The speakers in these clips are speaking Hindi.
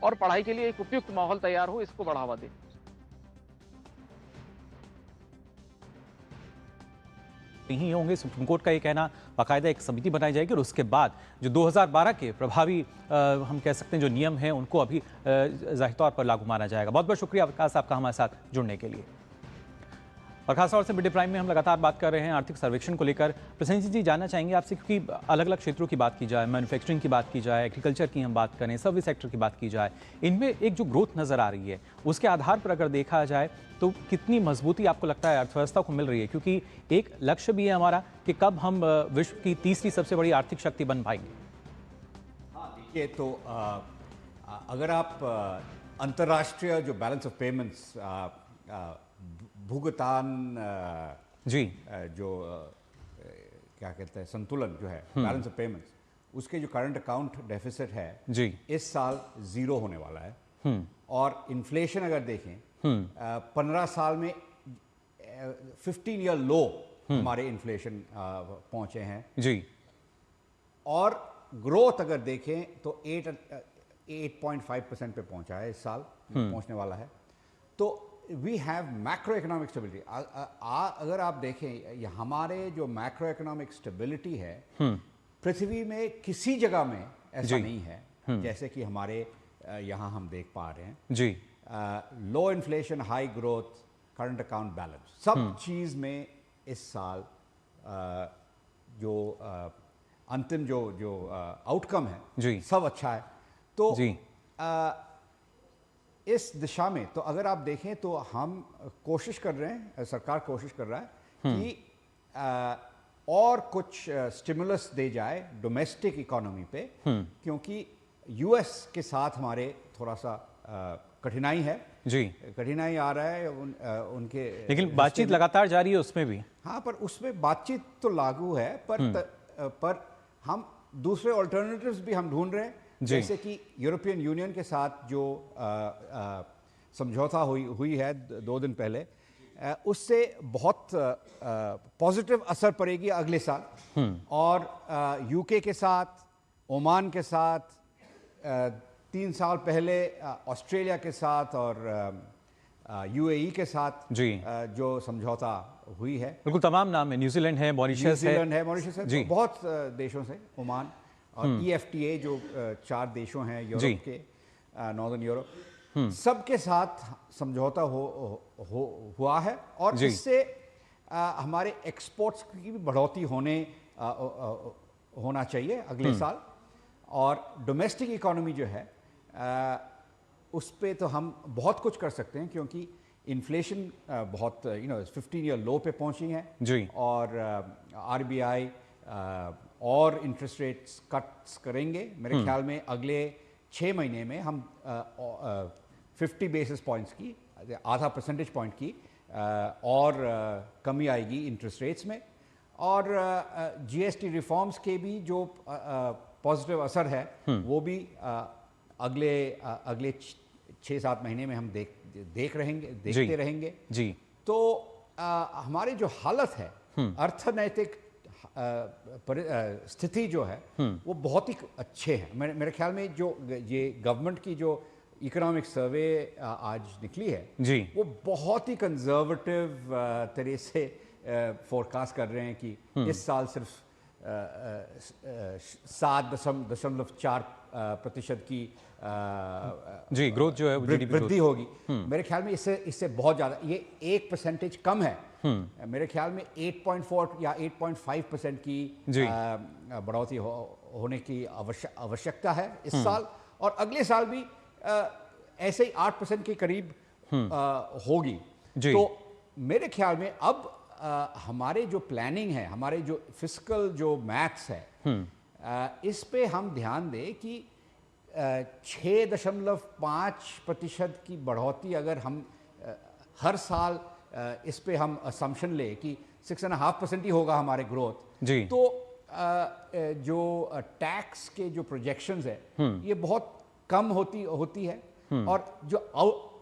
और पढ़ाई के लिए एक उपयुक्त माहौल तैयार हो, इसको बढ़ावा दें। नहीं होंगे, सुप्रीम कोर्ट का ये कहना, बाकायदा एक समिति बनाई जाएगी और उसके बाद जो 2012 के प्रभावी हम कह सकते हैं जो नियम हैं उनको अभी जाहिर तौर पर लागू माना जाएगा। बहुत बहुत शुक्रिया विकास आपका हमारे साथ जुड़ने के लिए। और खासतौर से मिड डे प्राइम में हम लगातार बात कर रहे हैं आर्थिक सर्वेक्षण को लेकर। प्रसेनजीत जी, जानना चाहेंगे आपसे, क्योंकि अलग अलग क्षेत्रों की बात की जाए, मैन्युफैक्चरिंग की बात की जाए, एग्रीकल्चर की हम बात करें, सर्विस सेक्टर की बात की जाए, इनमें एक जो ग्रोथ नज़र आ रही है उसके आधार पर अगर देखा जाए तो कितनी मजबूती आपको लगता है अर्थव्यवस्था को मिल रही है? क्योंकि एक लक्ष्य भी है हमारा कि कब हम विश्व की तीसरी सबसे बड़ी आर्थिक शक्ति बन पाएंगे। हाँ, देखिए तो अगर आप अंतर्राष्ट्रीय जो बैलेंस ऑफ पेमेंट्स भुगतान जी जो क्या कहते हैं संतुलन जो है बैलेंस ऑफ पेमेंट्स, उसके जो करंट अकाउंट डेफिसिट है जी इस साल 0 होने वाला है। और इन्फ्लेशन अगर देखें 15 साल में 15 ईयर लो हमारे इन्फ्लेशन पहुंचे हैं जी। और ग्रोथ अगर देखें तो 8.5% पे पहुंचा है इस साल, पहुंचने वाला है। तो we have macro economic stability. अगर आप देखें हमारे जो मैक्रो इकोनॉमिक स्टेबिलिटी है पृथ्वी में किसी जगह में ऐसा नहीं है जैसे कि हमारे यहाँ हम देख पा रहे हैं जी। Low inflation, high growth, current account balance, सब चीज में इस साल जो अंतिम जो आउटकम है जी सब अच्छा है। तो जी इस दिशा में तो अगर आप देखें तो हम कोशिश कर रहे हैं, सरकार कोशिश कर रहा है कि और कुछ स्टिमुलस दे जाए डोमेस्टिक इकोनॉमी पे, क्योंकि यूएस के साथ हमारे थोड़ा सा कठिनाई है जी, कठिनाई आ रहा है उनके, लेकिन बातचीत लगातार जारी है उसमें भी। हाँ, पर उसमें बातचीत तो लागू है, पर हम दूसरे ऑल्टरनेटिव्स भी हम ढूंढ रहे हैं, जैसे कि यूरोपियन यूनियन के साथ जो समझौता हुई है 2 दिन पहले, उससे बहुत पॉजिटिव असर पड़ेगी अगले साल। और यूके के साथ, ओमान के साथ, 3 साल पहले ऑस्ट्रेलिया के साथ और यूएई के साथ जी जो समझौता हुई है, बिल्कुल तमाम नाम है, न्यूजीलैंड है, मॉरिशस है, जी, बहुत देशों से, ओमान और EFTA जो 4 देशों हैं यूरोप के, नॉर्दर्न यूरोप, सबके साथ समझौता हुआ है। और इससे हमारे एक्सपोर्ट्स की भी बढ़ोतरी होना चाहिए अगले साल। और डोमेस्टिक इकोनॉमी जो है उस पे तो हम बहुत कुछ कर सकते हैं, क्योंकि इन्फ्लेशन बहुत 15 ईयर लो पे पहुंची है जी। और RBI और इंटरेस्ट रेट्स कट्स करेंगे। मेरे ख्याल में अगले 6 महीने में हम 50 बेसिस पॉइंट्स की, आधा परसेंटेज पॉइंट की और कमी आएगी इंटरेस्ट रेट्स में। और GST रिफॉर्म्स के भी जो पॉजिटिव असर है वो भी अगले 6-7 महीने में हम देखते रहेंगे जी। तो हमारी जो हालत है, अर्थनैतिक स्थिति जो है वो बहुत ही अच्छे हैं। मेरे ख्याल में जो ये गवर्नमेंट की जो इकोनॉमिक सर्वे आज निकली है जी, वो बहुत ही कंजर्वेटिव तरह से फोरकास्ट कर रहे हैं कि इस साल सिर्फ 7.4% की जी ग्रोथ जो है वृद्धि होगी। मेरे ख्याल में इससे बहुत ज़्यादा, ये 1% कम है। मेरे ख्याल में 8.4 या 8.5% की बढ़ोतरी होने की आवश्यकता है इस साल। और अगले साल भी ऐसे ही 8% के करीब होगी। तो मेरे ख्याल में अब हमारे जो प्लानिंग है, हमारे जो फिस्कल जो मैथ्स है, इस पे हम ध्यान दें कि 6.5% की बढ़ोतरी अगर हम हर साल इस पे हम असम्पशन ले कि 6.5% ही होगा हमारे ग्रोथ जी, तो जो टैक्स के जो प्रोजेक्शंस है ये बहुत कम होती है। और जो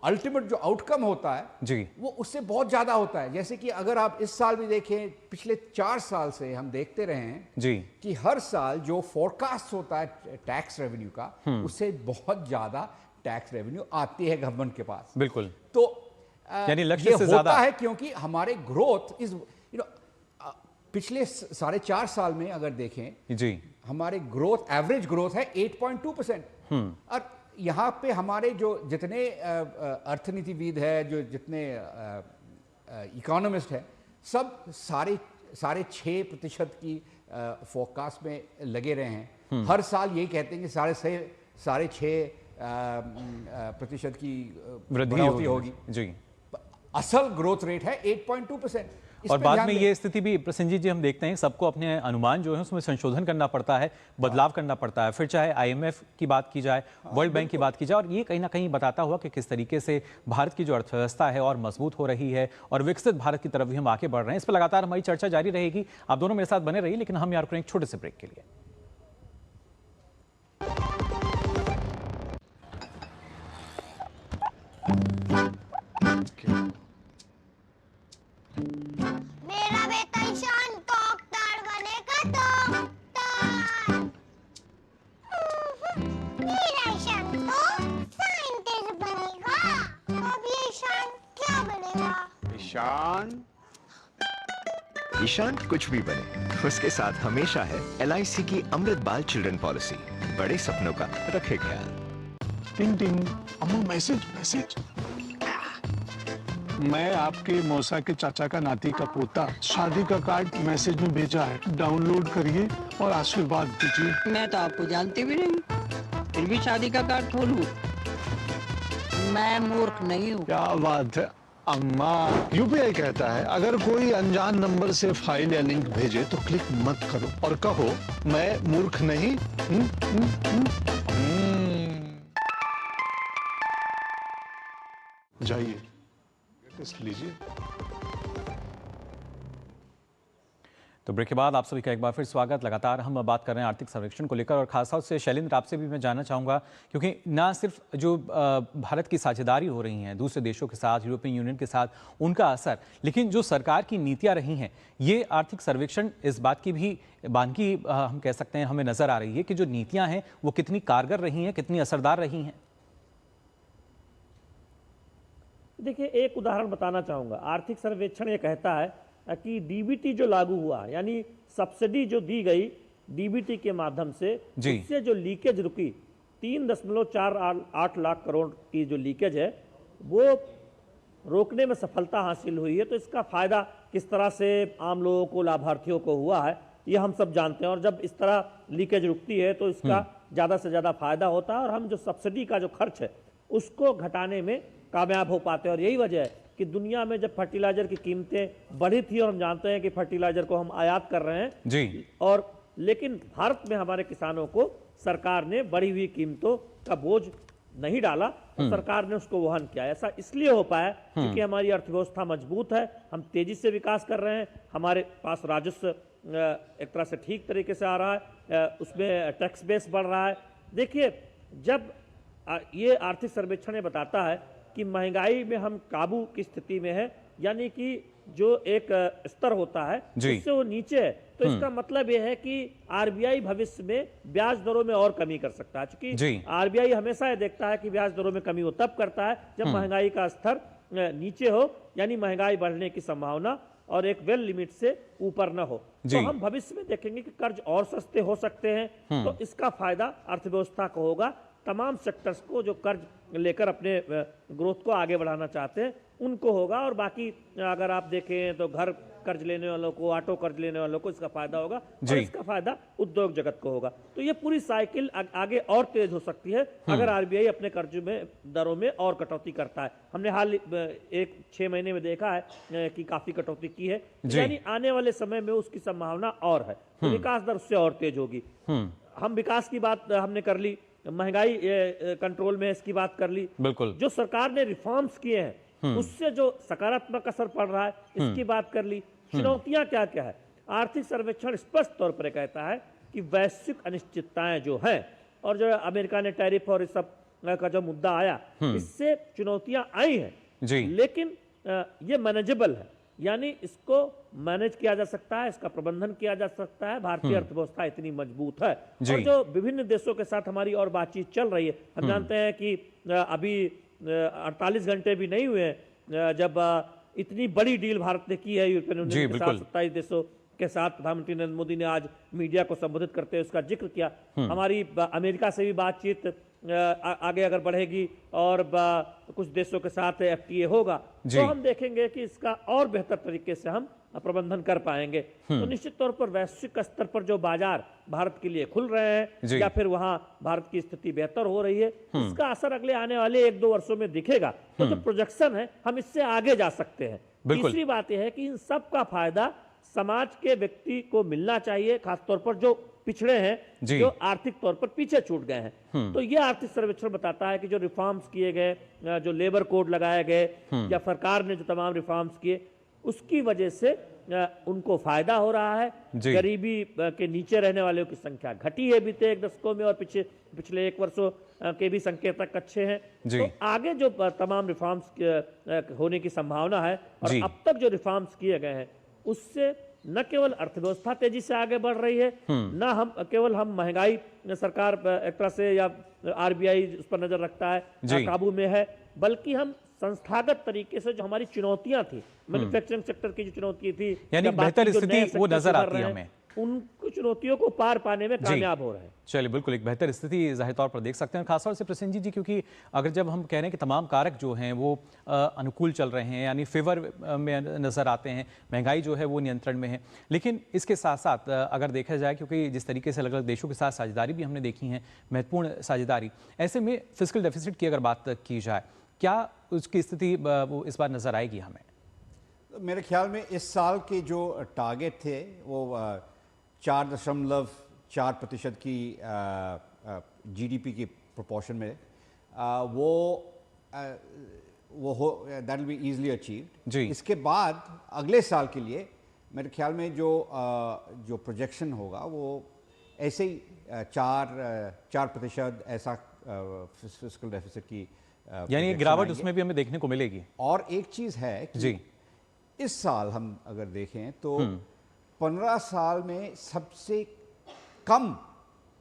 अल्टीमेट जो आउटकम होता है जी, वो उससे बहुत ज्यादा होता है। जैसे कि अगर आप इस साल भी देखें, पिछले 4 साल से हम देखते रहे हैं जी कि हर साल जो फोरकास्ट होता है टैक्स रेवेन्यू का, उससे बहुत ज्यादा टैक्स रेवेन्यू आती है गवर्नमेंट के पास। बिल्कुल। तो यानी लक्ष्य ये से होता ज्यादा है क्योंकि हमारे ग्रोथ इज पिछले 4.5 साल में अगर देखें जी, हमारे ग्रोथ एवरेज ग्रोथ है 8.2%। और यहाँ पे हमारे जो जितने अर्थनीतिविद है, जो जितने इकोनॉमिस्ट है, सब सारे 6% की फोरकास्ट में लगे रहे हैं। हर साल यही कहते हैं कि 6.5% की वृद्धि होगी। जी। असल ग्रोथ रेट है 8.2%। और बाद में ये स्थिति भी प्रसेनजीत जी हम देखते हैं सबको अपने अनुमान जो है उसमें संशोधन करना पड़ता है, बदलाव करना पड़ता है, फिर चाहे IMF की बात की जाए, वर्ल्ड बैंक की बात की जाए, और ये कहीं ना कहीं बताता हुआ कि किस तरीके से भारत की जो अर्थव्यवस्था है और मजबूत हो रही है और विकसित भारत की तरफ भी हम आगे बढ़ रहे हैं। इस पर लगातार हमारी चर्चा जारी रहेगी। आप दोनों मेरे साथ बने रहिए, लेकिन हम यार एक छोटे से ब्रेक के लिए। मेरा बेटा ईशान डॉक्टर बनेगा, डॉक्टर। मेरा ईशान तो साइंटिस्ट बनेगा। अब ये ईशान क्या बनेगा? ईशान कुछ भी बने, उसके साथ हमेशा है LIC की अमृत बाल चिल्ड्रन पॉलिसी। बड़े सपनों का रखे ख्याल। टिंग टिंग, अम्मा मैसेज। मैं आपके मौसा के चाचा का नाती का पोता, शादी का कार्ड मैसेज में भेजा है, डाउनलोड करिए और आशीर्वाद दीजिए। मैं तो आपको जानती भी नहीं, फिर भी शादी का कार्ड खोलूं? मैं मूर्ख नहीं हूँ। क्या बात है अम्मा। UPI कहता है अगर कोई अनजान नंबर से फाइल या लिंक भेजे तो क्लिक मत करो और कहो मैं मूर्ख नहीं। जाइए टेस्ट लीजिए। तो ब्रेक के बाद आप सभी का एक बार फिर स्वागत। लगातार हम बात कर रहे हैं आर्थिक सर्वेक्षण को लेकर, और खासतौर से शैलेंद्र आपसे भी मैं जानना चाहूँगा, क्योंकि ना सिर्फ जो भारत की साझेदारी हो रही हैं दूसरे देशों के साथ, यूरोपियन यूनियन के साथ, उनका असर, लेकिन जो सरकार की नीतियाँ रही हैं, ये आर्थिक सर्वेक्षण इस बात की भी बानगी हम कह सकते हैं हमें नज़र आ रही है कि जो नीतियाँ हैं वो कितनी कारगर रही हैं, कितनी असरदार रही हैं। देखिए, एक उदाहरण बताना चाहूँगा। आर्थिक सर्वेक्षण ये कहता है कि DBT जो लागू हुआ, यानी सब्सिडी जो दी गई DBT के माध्यम से, उससे जो लीकेज रुकी 3.48 लाख करोड़ की जो लीकेज है वो रोकने में सफलता हासिल हुई है। तो इसका फायदा किस तरह से आम लोगों को, लाभार्थियों को हुआ है, ये हम सब जानते हैं। और जब इस तरह लीकेज रुकती है तो इसका ज़्यादा से ज़्यादा फायदा होता है और हम जो सब्सिडी का जो खर्च है उसको घटाने में कामयाब हो पाते हैं। और यही वजह है कि दुनिया में जब फर्टिलाइजर की कीमतें बढ़ी थी, और हम जानते हैं कि फर्टिलाइजर को हम आयात कर रहे हैं जी, और लेकिन भारत में हमारे किसानों को सरकार ने बढ़ी हुई कीमतों का बोझ नहीं डाला, तो सरकार ने उसको वहन किया। ऐसा इसलिए हो पाया क्योंकि हमारी अर्थव्यवस्था मजबूत है, हम तेजी से विकास कर रहे हैं, हमारे पास राजस्व एक तरह से ठीक तरीके से आ रहा है, उसमें टैक्स बेस बढ़ रहा है। देखिए, जब ये आर्थिक सर्वेक्षण बताता है कि महंगाई में हम काबू की स्थिति में है, यानी कि जो एक स्तर होता है उससे वो नीचे है, तो इसका मतलब ये है कि RBI भविष्य में ब्याज दरों में और कमी कर सकता है। क्योंकि RBI हमेशा ये देखता है कि ब्याज दरों में कमी वो तब करता है जब महंगाई का स्तर नीचे हो, यानी महंगाई बढ़ने की संभावना और एक वेल लिमिट से ऊपर न हो। तो हम भविष्य में देखेंगे कि कर्ज और सस्ते हो सकते हैं, तो इसका फायदा अर्थव्यवस्था को होगा। तमाम सेक्टर्स को जो कर्ज लेकर अपने ग्रोथ को आगे बढ़ाना चाहते हैं उनको होगा, और बाकी अगर आप देखें तो घर कर्ज लेने वालों को, ऑटो कर्ज लेने वालों को इसका फायदा होगा, और इसका फायदा उद्योग जगत को होगा। तो ये पूरी साइकिल आगे और तेज हो सकती है अगर RBI अपने कर्ज में दरों में और कटौती करता है। हमने हाल 6 महीने में देखा है कि काफी कटौती की है, यानी आने वाले समय में उसकी संभावना और है, तो विकास दर उससे और तेज होगी। हम विकास की बात हमने कर ली, महंगाई कंट्रोल में इसकी बात कर ली, बिल्कुल। जो सरकार ने रिफॉर्म्स किए हैं उससे जो सकारात्मक असर पड़ रहा है इसकी बात कर ली। चुनौतियां क्या क्या है? आर्थिक सर्वेक्षण स्पष्ट तौर पर कहता है कि वैश्विक अनिश्चितताएं जो हैं, और जो अमेरिका ने टैरिफ और इस सब का जो मुद्दा आया, इससे चुनौतियां आई हैं, लेकिन ये मैनेजेबल है। यानी इसको मैनेज किया जा सकता है, इसका प्रबंधन किया जा सकता है। भारतीय अर्थव्यवस्था इतनी मजबूत है। और जो विभिन्न देशों के साथ हमारी और बातचीत चल रही है, हम जानते हैं कि अभी 48 घंटे भी नहीं हुए जब इतनी बड़ी डील भारत ने की है यूरोपियन यूनियन के साथ 27 देशों के साथ। प्रधानमंत्री नरेंद्र मोदी ने आज मीडिया को संबोधित करते हुए उसका जिक्र किया। हमारी अमेरिका से भी बातचीत आगे अगर बढ़ेगी और कुछ देशों के साथ FTA होगा तो हम देखेंगे कि इसका और बेहतर तरीके से हम प्रबंधन कर पाएंगे। तो निश्चित तौर पर वैश्विक स्तर पर जो बाजार भारत के लिए खुल रहे हैं या फिर वहां भारत की स्थिति बेहतर हो रही है, इसका असर अगले आने वाले 1-2 वर्षों में दिखेगा। तो जो प्रोजेक्शन है हम इससे आगे जा सकते हैं। तीसरी बात यह है कि इन सब का फायदा समाज के व्यक्ति को मिलना चाहिए, खासतौर पर जो पिछड़े हैं, जो आर्थिक तौर पर पीछे छूट गए हैं। तो यह आर्थिक सर्वेक्षण बताता है कि जो रिफॉर्म्स किए गए, जो लेबर कोड लगाए गए या सरकार ने जो तमाम रिफॉर्म्स किए, उसकी वजह से उनको फायदा हो रहा है। गरीबी के नीचे रहने वालों की संख्या घटी है बीते 1 दशकों में, और पिछले 1 वर्षों के भी संकेतक अच्छे हैं। तो आगे जो तमाम रिफॉर्म्स होने की संभावना है, और अब तक जो रिफॉर्म्स किए गए हैं उससे न केवल अर्थव्यवस्था तेजी से आगे बढ़ रही है, न हम केवल महंगाई सरकार एक तरह से या RBI उस पर नजर रखता है, काबू में है, बल्कि हम संस्थागत तरीके से जो हमारी चुनौतियां थी, मैन्युफैक्चरिंग सेक्टर की जो चुनौती थी, यानी बेहतर स्थिति वो नजर आती है हमें, उन चुनौतियों को पार पाने में कामयाब हो रहे हैं। चलिए, बिल्कुल एक बेहतर स्थिति जाहिर तौर पर देख सकते हैं। खासतौर से प्रसेनजीत जी, क्योंकि अगर जब हम कह रहे हैं कि तमाम कारक जो हैं वो अनुकूल चल रहे हैं, यानी फेवर में नज़र आते हैं, महंगाई जो है वो नियंत्रण में है, लेकिन इसके साथ साथ अगर देखा जाए, क्योंकि जिस तरीके से अलग अलग देशों के साथ साझेदारी भी हमने देखी है, महत्वपूर्ण साझेदारी, ऐसे में फिस्कल डेफिसिट की अगर बात की जाए, क्या उसकी स्थिति वो इस बार नज़र आएगी हमें? मेरे ख्याल में इस साल के जो टारगेट थे वो 4.4% की GDP की प्रोपोर्शन में वो हो, that will be easily achieved. इसके बाद अगले साल के लिए मेरे ख्याल में जो प्रोजेक्शन होगा वो ऐसे ही 4% ऐसा फिस्कल डेफिसिट की, यानी गिरावट उसमें भी हमें देखने को मिलेगी। और एक चीज़ है कि इस साल हम अगर देखें तो 15 साल में सबसे कम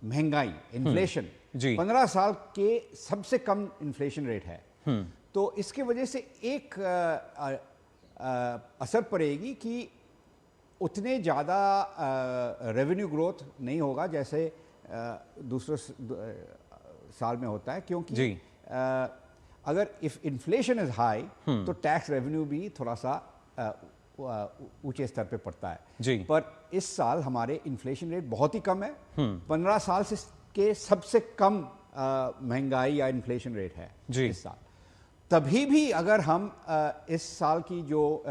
महंगाई, इन्फ्लेशन 15 साल के सबसे कम इन्फ्लेशन रेट है। तो इसके वजह से एक असर पड़ेगी कि उतने ज़्यादा रेवेन्यू ग्रोथ नहीं होगा जैसे दूसरे साल में होता है, क्योंकि अगर इफ इन्फ्लेशन इज हाई तो टैक्स रेवेन्यू भी थोड़ा सा ऊंचे स्तर पे पड़ता है। पर इस साल हमारे इन्फ्लेशन रेट बहुत ही कम है, 15 साल से के सबसे कम महंगाई या इन्फ्लेशन रेट है इस साल। तभी भी अगर हम इस साल की जो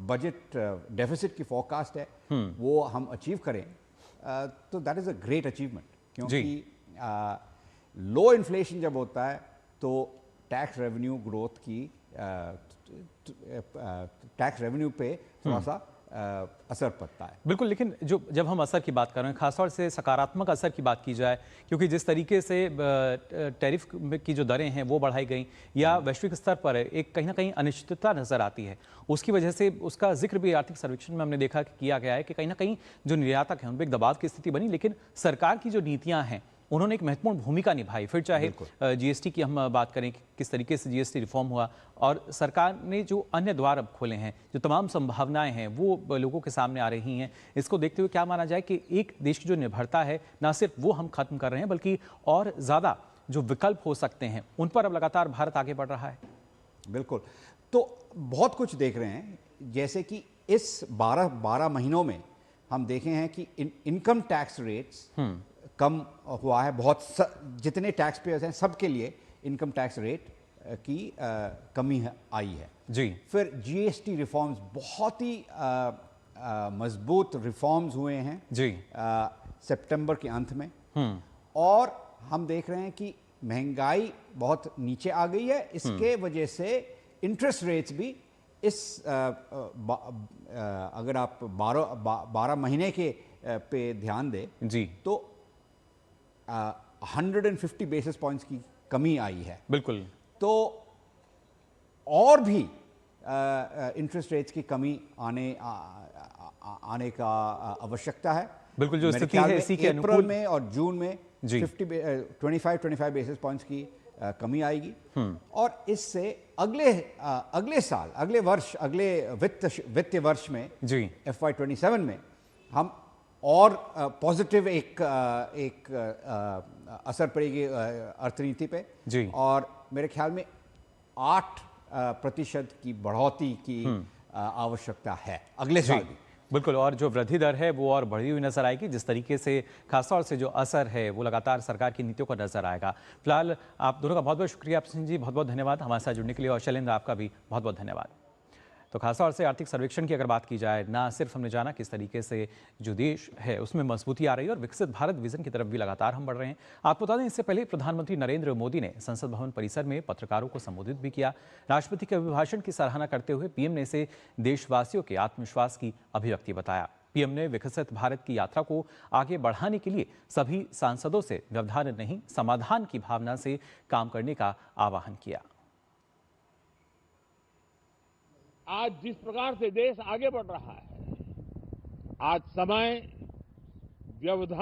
बजट डेफिसिट की फोरकास्ट है वो हम अचीव करें तो that is a great achievement, क्योंकि लो इन्फ्लेशन जब होता है तो टैक्स रेवेन्यू ग्रोथ की टैक्स रेवेन्यू पे थोड़ा सा असर पड़ता है। बिल्कुल, लेकिन जब हम असर की बात कर रहे हैं, खासतौर से सकारात्मक असर की बात की जाए, क्योंकि जिस तरीके से टैरिफ की जो दरें हैं वो बढ़ाई गई या वैश्विक स्तर पर एक कहीं ना कहीं अनिश्चितता नजर आती है, उसकी वजह से उसका जिक्र भी आर्थिक सर्वेक्षण में हमने देखा कि किया गया है कि कहीं ना कहीं जो निर्यातक हैं उन पर एक दबाव की स्थिति बनी, लेकिन सरकार की जो नीतियाँ हैं उन्होंने एक महत्वपूर्ण भूमिका निभाई। फिर चाहे GST की हम बात करें कि किस तरीके से GST रिफॉर्म हुआ और सरकार ने जो अन्य द्वार अब खोले हैं, जो तमाम संभावनाएं हैं वो लोगों के सामने आ रही हैं, इसको देखते हुए क्या माना जाए कि एक देश की जो निर्भरता है ना सिर्फ वो हम खत्म कर रहे हैं बल्कि और ज़्यादा जो विकल्प हो सकते हैं उन पर अब लगातार भारत आगे बढ़ रहा है। बिल्कुल, तो बहुत कुछ देख रहे हैं, जैसे कि इस 12 महीनों में हम देखे हैं कि इनकम टैक्स रेट्स कम हुआ है। बहुत जितने टैक्स पेयर्स हैं सबके लिए इनकम टैक्स रेट की कमी आई है। फिर GST रिफॉर्म्स बहुत ही मजबूत रिफॉर्म्स हुए हैं सितंबर के अंत में, और हम देख रहे हैं कि महंगाई बहुत नीचे आ गई है। इसके वजह से इंटरेस्ट रेट्स भी इस अगर आप 12 महीने के पे ध्यान दें तो 150 बेसिस पॉइंट्स की कमी आई है। बिल्कुल, तो और भी इंटरेस्ट रेट्स की कमी आने का आवश्यकता है। बिल्कुल, जो मेरे स्थिति ख्याल है में इसी के अप्रैल अनुकूल में और जून में जी। 25 बेसिस पॉइंट्स की कमी आएगी और इससे अगले साल, अगले वर्ष, अगले वित्तीय वर्ष में जी FY27 में हम और पॉजिटिव एक असर पड़ेगी अर्थनीति पे जी। और मेरे ख्याल में 8% की बढ़ोतरी की आवश्यकता है अगले साल भी। बिल्कुल, और जो वृद्धि दर है वो और बढ़ी हुई नजर आएगी, जिस तरीके से खासतौर से जो असर है वो लगातार सरकार की नीतियों का नजर आएगा। फिलहाल आप दोनों का बहुत बहुत शुक्रिया। सिंह जी बहुत बहुत धन्यवाद हमारे साथ जुड़ने के लिए, और शैलेंद्र आपका भी बहुत बहुत धन्यवाद। तो खासतौर से आर्थिक सर्वेक्षण की अगर बात की जाए, ना सिर्फ हमने जाना किस तरीके से जो देश है उसमें मजबूती आ रही है और विकसित भारत विजन की तरफ भी लगातार हम बढ़ रहे हैं। आपको बता दें, इससे पहले प्रधानमंत्री नरेंद्र मोदी ने संसद भवन परिसर में पत्रकारों को संबोधित भी किया। राष्ट्रपति के अभिभाषण की सराहना करते हुए पीएम ने इसे देशवासियों के आत्मविश्वास की अभिव्यक्ति बताया। पीएम ने विकसित भारत की यात्रा को आगे बढ़ाने के लिए सभी सांसदों से व्यवधान नहीं, समाधान की भावना से काम करने का आह्वान किया। आज जिस प्रकार से देश आगे बढ़ रहा है, आज समय व्यवधान